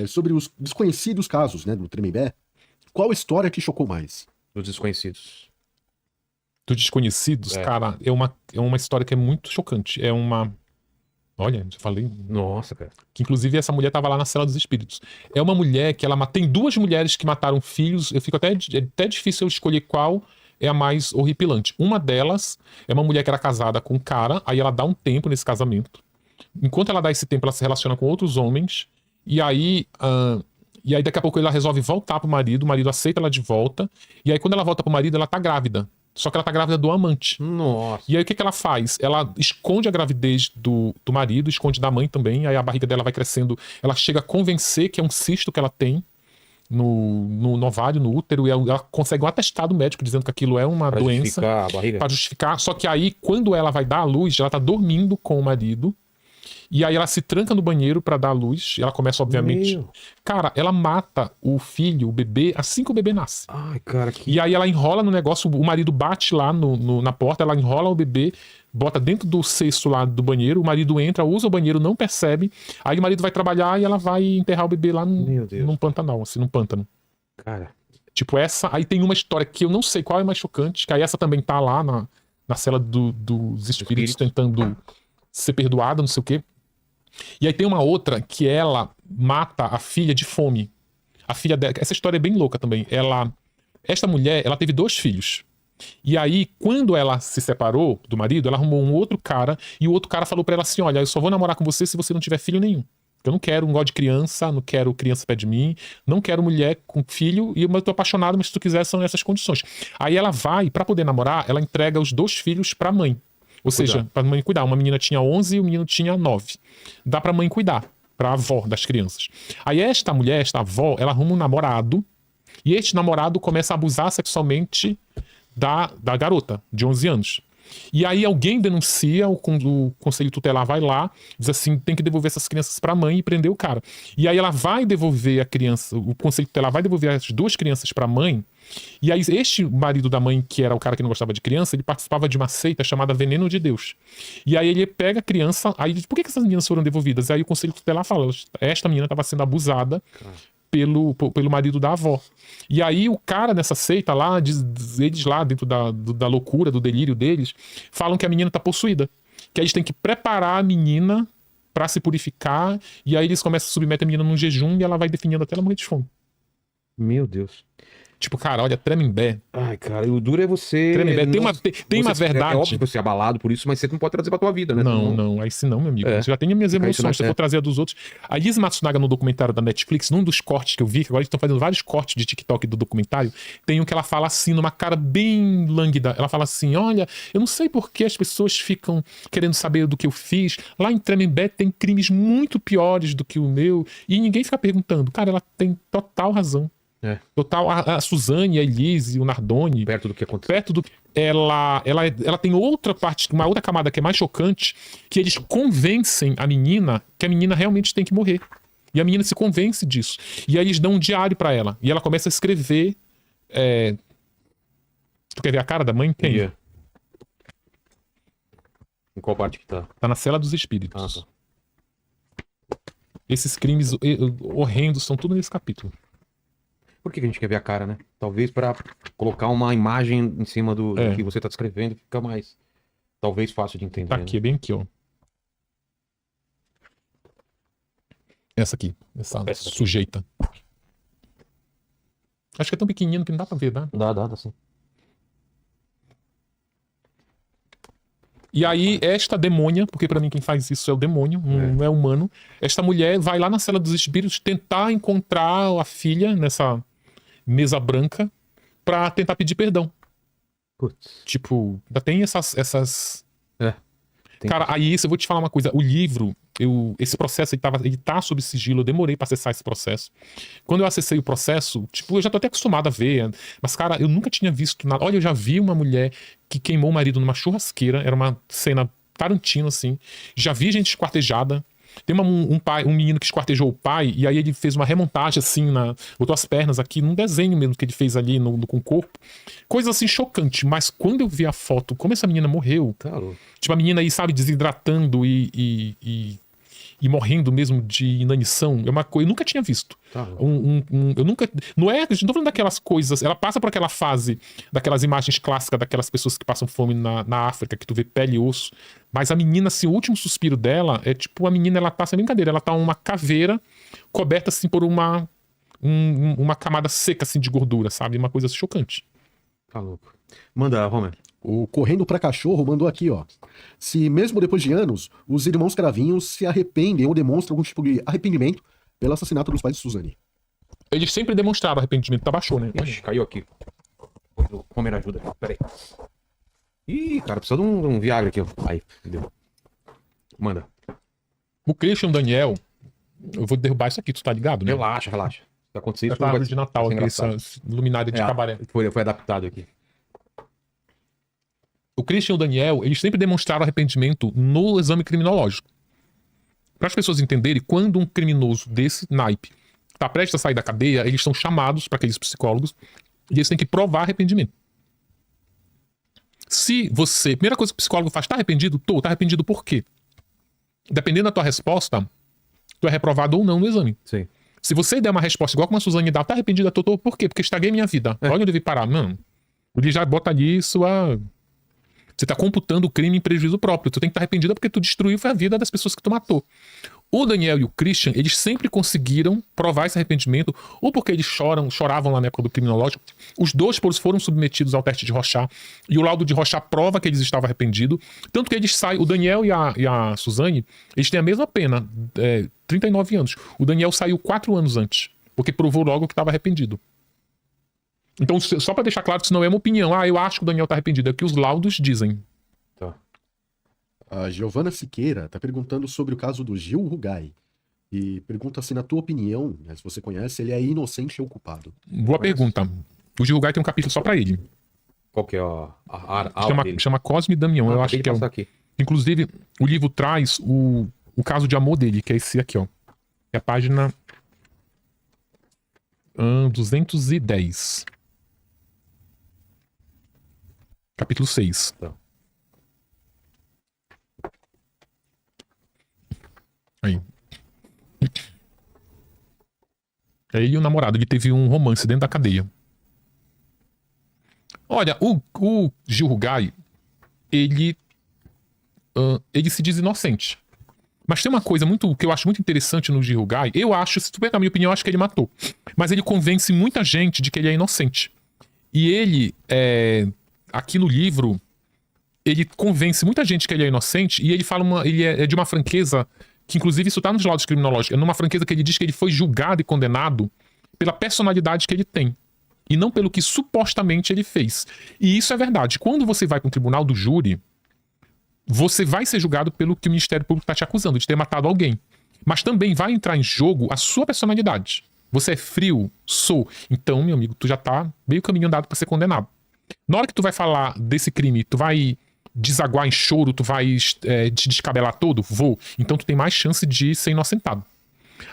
Sobre os desconhecidos casos, né, do Tremembé, qual história que chocou mais? Dos desconhecidos. Dos desconhecidos, cara, é uma história que é muito chocante. Olha, já falei. Nossa, cara. Que inclusive essa mulher tava lá na cela dos espíritos. É uma mulher que tem duas mulheres que mataram filhos. Eu fico até difícil eu escolher qual é a mais horripilante. Uma delas é uma mulher que era casada com um cara, aí ela dá um tempo nesse casamento. Enquanto ela dá esse tempo, ela se relaciona com outros homens, e aí daqui a pouco ela resolve voltar pro marido, o marido aceita ela de volta, e aí quando ela volta pro marido, ela tá grávida. Só que ela tá grávida do amante. Nossa. E aí o que ela faz? Ela esconde a gravidez do marido, esconde da mãe também, aí a barriga dela vai crescendo, ela chega a convencer que é um cisto que ela tem no ovário, no útero, e ela consegue um atestado médico dizendo que aquilo é uma doença. Justificar a barriga. Pra justificar. Só que aí, quando ela vai dar à luz, ela tá dormindo com o marido. E aí ela se tranca no banheiro pra dar à luz. E ela começa, obviamente. Meu. Cara, ela mata o filho, o bebê, assim que o bebê nasce. Ai, cara, que... E aí ela enrola no negócio, o marido bate lá na porta, ela enrola o bebê, bota dentro do cesto lá do banheiro, o marido entra, usa o banheiro, não percebe. Aí o marido vai trabalhar e ela vai enterrar o bebê lá num pantanal, assim, num pântano. Cara. Tipo, essa. Aí tem uma história que eu não sei qual é mais chocante, que aí essa também tá lá na cela dos espíritos tentando ser perdoada, não sei o quê. E aí tem uma outra que ela mata a filha de fome. A filha dela. Essa história é bem louca também. Esta mulher, ela teve 2 filhos. E aí, quando ela se separou do marido, ela arrumou um outro cara, e o outro cara falou pra ela assim: olha, eu só vou namorar com você se você não tiver filho nenhum. Eu não quero um gosto de criança, não quero criança perto de mim, não quero mulher com filho, e eu tô apaixonado, mas se tu quiser, são essas condições. Aí ela vai, pra poder namorar, ela entrega os 2 filhos pra mãe. Ou seja, pra mãe cuidar. Uma menina tinha 11 e o menino tinha 9. Dá pra mãe cuidar, pra avó das crianças. Aí esta mulher, esta avó, ela arruma um namorado, e este namorado começa a abusar sexualmente da garota, de 11 anos. E aí alguém denuncia, o conselho tutelar vai lá, diz assim, tem que devolver essas crianças pra mãe e prender o cara. E aí ela vai devolver a criança, o conselho tutelar vai devolver as 2 crianças pra mãe. E aí este marido da mãe, que era o cara que não gostava de criança, ele participava de uma seita chamada Veneno de Deus. E aí ele pega a criança, aí diz, por que essas meninas foram devolvidas? Aí o conselho tutelar fala, esta menina estava sendo abusada pelo marido da avó. E aí o cara nessa seita lá, eles lá dentro da loucura, do delírio deles, falam que a menina tá possuída. Que aí eles têm que preparar a menina pra se purificar, e aí eles começam a submeter a menina num jejum e ela vai definindo até ela morrer de fome. Meu Deus. Tipo, cara, olha, Tremembé. Ai, cara, e o duro é você... Tremembé. Tem uma verdade. É óbvio que você é abalado por isso, mas você não pode trazer pra tua vida, né? Não, aí sim não, meu amigo. Você já tem as minhas emoções, se eu for trazer a dos outros. A Liz Matsunaga, no documentário da Netflix, num dos cortes que eu vi, que agora eles estão fazendo vários cortes de TikTok do documentário, tem um que ela fala assim, numa cara bem lânguida. Ela fala assim, olha, eu não sei por que as pessoas ficam querendo saber do que eu fiz. Lá em Tremembé tem crimes muito piores do que o meu, e ninguém fica perguntando. Cara, ela tem total razão. Total, a Suzane, a Elise, o Nardoni. Perto do que aconteceu. Ela tem outra parte, uma outra camada que é mais chocante, que eles convencem a menina que a menina realmente tem que morrer. E a menina se convence disso. E aí eles dão um diário pra ela. E ela começa a escrever. Tu quer ver a cara da mãe? Quem? Yeah. Em qual parte que tá? Tá na cela dos espíritos. Tá. Esses crimes horrendos são tudo nesse capítulo. Por que a gente quer ver a cara, né? Talvez pra colocar uma imagem em cima do que você tá descrevendo, fica mais, talvez, fácil de entender. Tá aqui, né? bem aqui, ó. Essa aqui, essa sujeita. Acho que é tão pequenininho que não dá pra ver, né? Dá sim. E aí, esta demônia, porque pra mim quem faz isso é o demônio, não é humano. Esta mulher vai lá na cela dos espíritos tentar encontrar a filha nessa mesa branca pra tentar pedir perdão. Putz. Tipo, ainda tem essas... Tem Cara, aí isso eu vou te falar uma coisa. O livro, esse processo, ele tá sob sigilo. Eu demorei pra acessar esse processo. Quando eu acessei o processo, tipo, eu já tô até acostumado a ver. Mas, cara, eu nunca tinha visto nada. Olha, eu já vi uma mulher que queimou o marido numa churrasqueira. Era uma cena Tarantino, assim. Já vi gente esquartejada. Tem um menino que esquartejou o pai, e aí ele fez uma remontagem assim, botou as pernas aqui, num desenho mesmo que ele fez ali com o corpo. Coisa assim chocante, mas quando eu vi a foto, como essa menina morreu, Claro. tipo a menina aí, sabe, desidratando e e morrendo mesmo de inanição, é uma coisa eu nunca tinha visto. Tá. Eu nunca. Não tô falando daquelas coisas. Ela passa por aquela fase daquelas imagens clássicas daquelas pessoas que passam fome na África, que tu vê pele e osso. Mas a menina, assim, o último suspiro dela é tipo, a menina, ela tá sem brincadeira, ela tá uma caveira coberta assim por uma camada seca assim de gordura, sabe? Uma coisa chocante. Tá louco. Manda, Homer. O Correndo pra Cachorro mandou aqui, ó. Se mesmo depois de anos, os irmãos Cravinhos se arrependem ou demonstram algum tipo de arrependimento pelo assassinato dos pais de Suzane. Eles sempre demonstraram arrependimento, tá baixou, né? Ixi, caiu aqui. O Homer ajuda. Pera aí. Ih, cara, precisa de um Viagra aqui, ó. Aí, deu. Manda. O Christian Daniel, eu vou derrubar isso aqui, tu tá ligado, né? Relaxa. Se acontecer isso, Essa árvore de Natal vai aqui, ser engraçado. essa luminária de cabaré. Foi adaptado aqui. O Christian e o Daniel, eles sempre demonstraram arrependimento no exame criminológico. Para as pessoas entenderem, quando um criminoso desse naipe está prestes a sair da cadeia, eles são chamados para aqueles psicólogos e eles têm que provar arrependimento. Se você... Primeira coisa que o psicólogo faz, tá arrependido? Tô. Tá arrependido por quê? Dependendo da tua resposta, tu é reprovado ou não no exame. Sim. Se você der uma resposta igual como a Suzane dá, tá arrependida, tô, por quê? Porque estraguei minha vida. Olha onde eu devia parar. Mano, ele já bota ali sua... Você tá computando o crime em prejuízo próprio. Tu tem que estar arrependido porque tu destruiu a vida das pessoas que tu matou. O Daniel e o Christian, eles sempre conseguiram provar esse arrependimento, ou porque eles choravam lá na época do criminológico. Os dois foram submetidos ao teste de Rorschach, e o laudo de Rorschach prova que eles estavam arrependidos. Tanto que eles saem, o Daniel e a Suzane, eles têm a mesma pena, 39 anos. O Daniel saiu 4 anos antes, porque provou logo que estava arrependido. Então, só pra deixar claro, isso não é uma opinião. Eu acho que o Daniel tá arrependido. É o que os laudos dizem. Tá. A Giovana Siqueira tá perguntando sobre o caso do Gil Rugai. E pergunta se, na tua opinião, né, se você conhece, ele é inocente ou culpado. Boa pergunta. O Gil Rugai tem um capítulo só pra ele. Qual que é a dele? Chama Cosme e Damião. Eu acho que é aqui. Inclusive, o livro traz o caso de amor dele, que é esse aqui, ó. É a página 210. Capítulo 6. Tá. Aí. Ele e o namorado, ele teve um romance dentro da cadeia. Olha, o Gil Rugai, ele se diz inocente. Mas tem uma coisa que eu acho muito interessante no Gil Rugai. Eu acho, se tu pegar a minha opinião, eu acho que ele matou. Mas ele convence muita gente de que ele é inocente. E ele, aqui no livro, ele convence muita gente que ele é inocente. E ele fala ele é de uma franqueza que, inclusive, isso tá nos laudos criminológicos. É numa franqueza que ele diz que ele foi julgado e condenado pela personalidade que ele tem. E não pelo que supostamente ele fez. E isso é verdade. Quando você vai para um tribunal do júri, você vai ser julgado pelo que o Ministério Público está te acusando, de ter matado alguém. Mas também vai entrar em jogo a sua personalidade. Você é frio? Sou. Então, meu amigo, tu já tá meio caminho andado para ser condenado. Na hora que tu vai falar desse crime, tu vai desaguar em choro, tu vai te descabelar todo? Vou. Então tu tem mais chance de ser inocentado.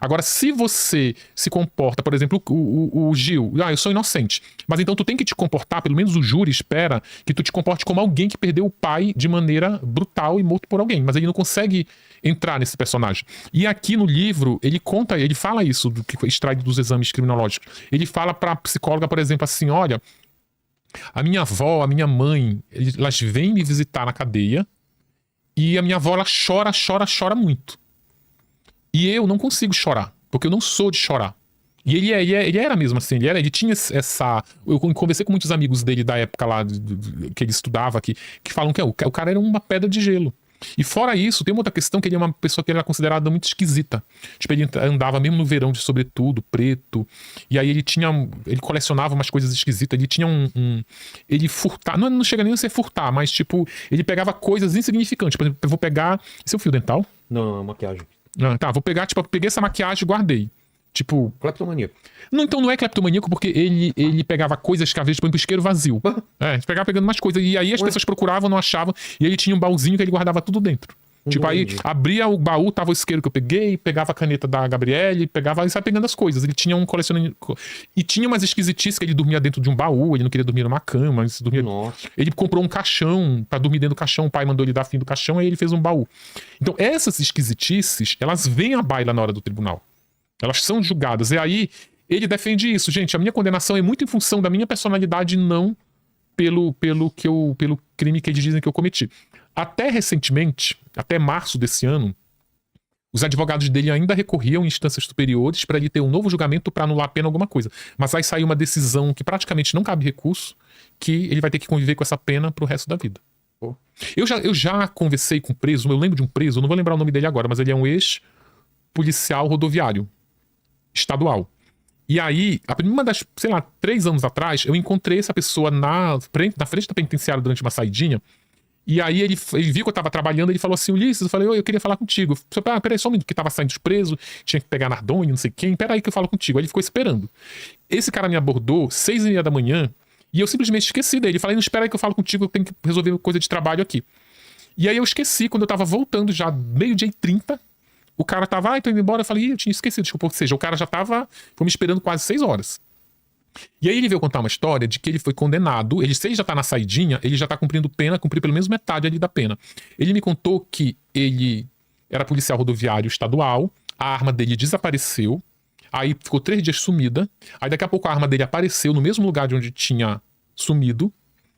Agora, se você se comporta, por exemplo, o Gil, eu sou inocente, mas então tu tem que te comportar, pelo menos o júri espera que tu te comporte como alguém que perdeu o pai de maneira brutal e morto por alguém, mas ele não consegue entrar nesse personagem. E aqui no livro, ele fala isso, do que foi extraído dos exames criminológicos. Ele fala pra psicóloga, por exemplo, assim, olha, a minha avó, a minha mãe, elas vêm me visitar na cadeia e a minha avó, ela chora muito. E eu não consigo chorar, porque eu não sou de chorar. E ele era mesmo assim, ele tinha essa... Eu conversei com muitos amigos dele da época lá, que ele estudava aqui, que falam que o cara era uma pedra de gelo. E fora isso, tem uma outra questão, que ele é uma pessoa que era considerada muito esquisita. Tipo, ele andava mesmo no verão de sobretudo, preto. E aí ele colecionava umas coisas esquisitas. Ele tinha ele furtava, não chega nem a ser furtar, mas tipo, ele pegava coisas insignificantes. Por exemplo, eu vou pegar... Esse é o fio dental? Não, é maquiagem. Tá, vou pegar, tipo, eu peguei essa maquiagem e guardei. Tipo... Cleptomaníaco. Não, então não é cleptomaníaco, porque ele pegava coisas que às vezes põe pro isqueiro vazio. Ele pegava pegando mais coisas. E aí as pessoas procuravam, não achavam. E ele tinha um baúzinho que ele guardava tudo dentro. Tipo, aí abria o baú, tava o isqueiro que eu peguei, pegava a caneta da Gabriele, pegava e saia pegando as coisas. Ele tinha um colecionamento. E tinha umas esquisitices que ele dormia dentro de um baú, ele não queria dormir numa cama. Ele comprou um caixão pra dormir dentro do caixão, o pai mandou ele dar fim do caixão, aí ele fez um baú. Então, essas esquisitices, elas vêm à baila na hora do tribunal. Elas são julgadas. E aí, ele defende isso. Gente, a minha condenação é muito em função da minha personalidade, não pelo crime que eles dizem que eu cometi. Até recentemente, até março desse ano, os advogados dele ainda recorriam em instâncias superiores para ele ter um novo julgamento para anular a pena alguma coisa. Mas aí saiu uma decisão que praticamente não cabe recurso, que ele vai ter que conviver com essa pena pro resto da vida. Eu já conversei com um preso, eu lembro de um preso, eu não vou lembrar o nome dele agora, mas ele é um ex-policial rodoviário estadual. E aí, uma das, 3 anos atrás, eu encontrei essa pessoa na frente da penitenciária durante uma saidinha. E aí ele viu que eu tava trabalhando, ele falou assim: Ulisses, eu falei, eu queria falar contigo. Peraí, só um minuto, que tava saindo de preso, tinha que pegar Nardoni, não sei quem, peraí que eu falo contigo. Aí ele ficou esperando. Esse cara me abordou 6h30 da manhã, e eu simplesmente esqueci dele. Falei, não, espera aí que eu falo contigo, eu tenho que resolver coisa de trabalho aqui. E aí eu esqueci, quando eu tava voltando já, 12h30, o cara tava, tô indo embora, eu falei, eu tinha esquecido, desculpa, ou seja, o cara já tava, foi me esperando quase 6 horas. E aí ele veio contar uma história de que ele foi condenado, se ele já tá na saidinha, ele já tá cumprindo pena, cumpriu pelo menos metade ali da pena. Ele me contou que ele era policial rodoviário estadual, a arma dele desapareceu, aí ficou 3 dias sumida, aí daqui a pouco a arma dele apareceu no mesmo lugar de onde tinha sumido,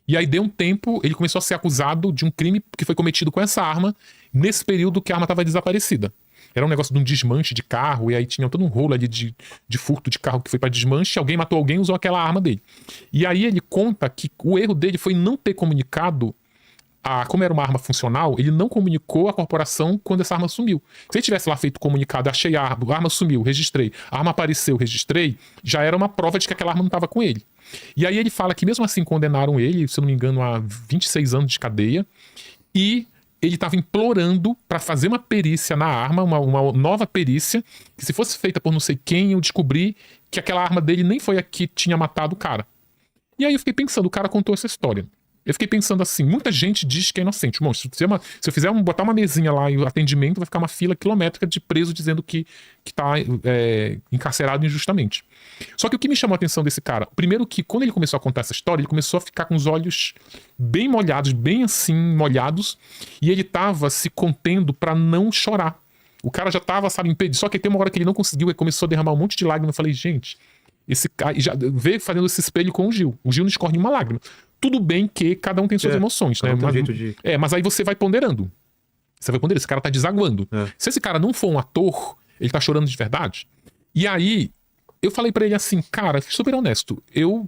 e aí deu um tempo, ele começou a ser acusado de um crime que foi cometido com essa arma, nesse período que a arma estava desaparecida. Era um negócio de um desmanche de carro, e aí tinha todo um rolo ali de furto de carro que foi pra desmanche, alguém matou alguém e usou aquela arma dele. E aí ele conta que o erro dele foi não ter comunicado, como era uma arma funcional, ele não comunicou à corporação quando essa arma sumiu. Se ele tivesse lá feito comunicado, achei a arma sumiu, registrei, a arma apareceu, registrei, já era uma prova de que aquela arma não estava com ele. E aí ele fala que mesmo assim condenaram ele, se eu não me engano, a 26 anos de cadeia, e ele estava implorando para fazer uma perícia na arma, uma nova perícia, que se fosse feita por não sei quem, eu descobri que aquela arma dele nem foi a que tinha matado o cara. E aí eu fiquei pensando, o cara contou essa história. Eu fiquei pensando assim, muita gente diz que é inocente. Bom, se eu fizer botar uma mesinha lá e o atendimento, vai ficar uma fila quilométrica de preso dizendo que tá encarcerado injustamente. Só que o que me chamou a atenção desse cara, primeiro que quando ele começou a contar essa história, ele começou a ficar com os olhos bem molhados, bem assim, molhados, e ele tava se contendo pra não chorar. O cara já tava, impedido. Só que tem uma hora que ele não conseguiu e começou a derramar um monte de lágrimas. Eu falei, gente, esse cara já veio fazendo esse espelho com o Gil. O Gil não escorre nenhuma lágrima. Tudo bem que cada um tem suas emoções, né? Mas aí você vai ponderando. Você vai ponderando, esse cara tá desaguando. Se esse cara não for um ator, ele tá chorando de verdade. E aí, eu falei pra ele assim, cara, super honesto, eu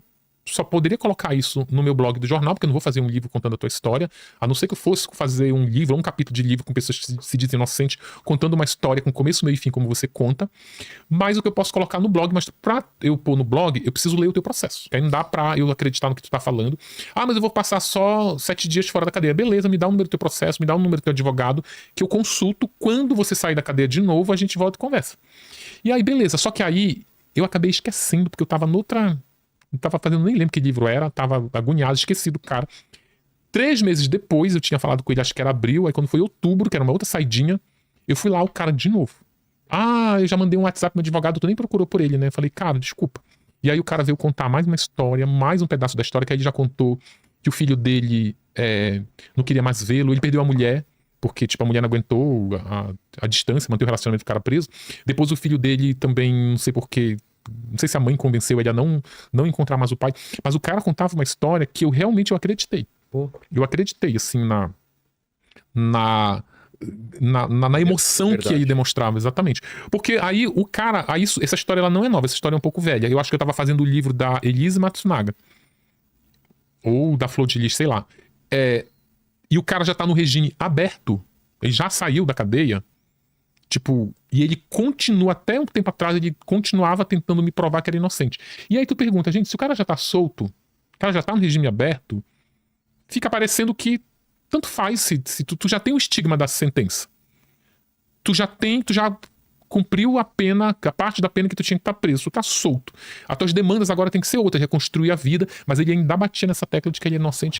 só poderia colocar isso no meu blog do jornal, porque eu não vou fazer um livro contando a tua história, a não ser que eu fosse fazer um livro, um capítulo de livro com pessoas que se dizem inocentes, contando uma história com começo, meio e fim, como você conta. Mas o que eu posso colocar no blog, mas pra eu pôr no blog, eu preciso ler o teu processo. Que aí não dá pra eu acreditar no que tu tá falando. Ah, mas eu vou passar só 7 dias fora da cadeia. Beleza, me dá o número do teu processo, me dá o número do teu advogado, que eu consulto. Quando você sair da cadeia de novo, a gente volta e conversa. E aí, beleza. Só que aí, eu acabei esquecendo, porque eu tava noutra... Não tava fazendo, nem lembro que livro era, tava agoniado, esqueci do cara. 3 meses depois, eu tinha falado com ele, acho que era abril, aí quando foi outubro, que era uma outra saidinha, eu fui lá, o cara de novo. Ah, eu já mandei um WhatsApp pro meu advogado, tu nem procurou por ele, né? Eu falei, cara, desculpa. E aí o cara veio contar mais uma história, mais um pedaço da história, que aí ele já contou que o filho dele não queria mais vê-lo, ele perdeu a mulher, porque, tipo, a mulher não aguentou a distância, manteve o relacionamento do cara preso. Depois o filho dele também, não sei porquê, não sei se a mãe convenceu ele a não encontrar mais o pai, mas o cara contava uma história que eu realmente acreditei. Eu acreditei, assim, na emoção que ele demonstrava, exatamente. Porque aí o cara, essa história ela não é nova, essa história é um pouco velha. Eu acho que eu tava fazendo o livro da Elise Matsunaga, ou da Flor de Lis, sei lá. E o cara já tá no regime aberto, ele já saiu da cadeia. Tipo, e ele continua, até um tempo atrás, ele continuava tentando me provar que era inocente. E aí tu pergunta, gente, se o cara já tá solto, o cara já tá no regime aberto, fica parecendo que tanto faz se tu já tem o estigma da sentença. Tu já cumpriu a pena, a parte da pena que tu tinha que estar preso, tu tá solto. As tuas demandas agora tem que ser outras, reconstruir a vida, mas ele ainda batia nessa tecla de que ele é inocente.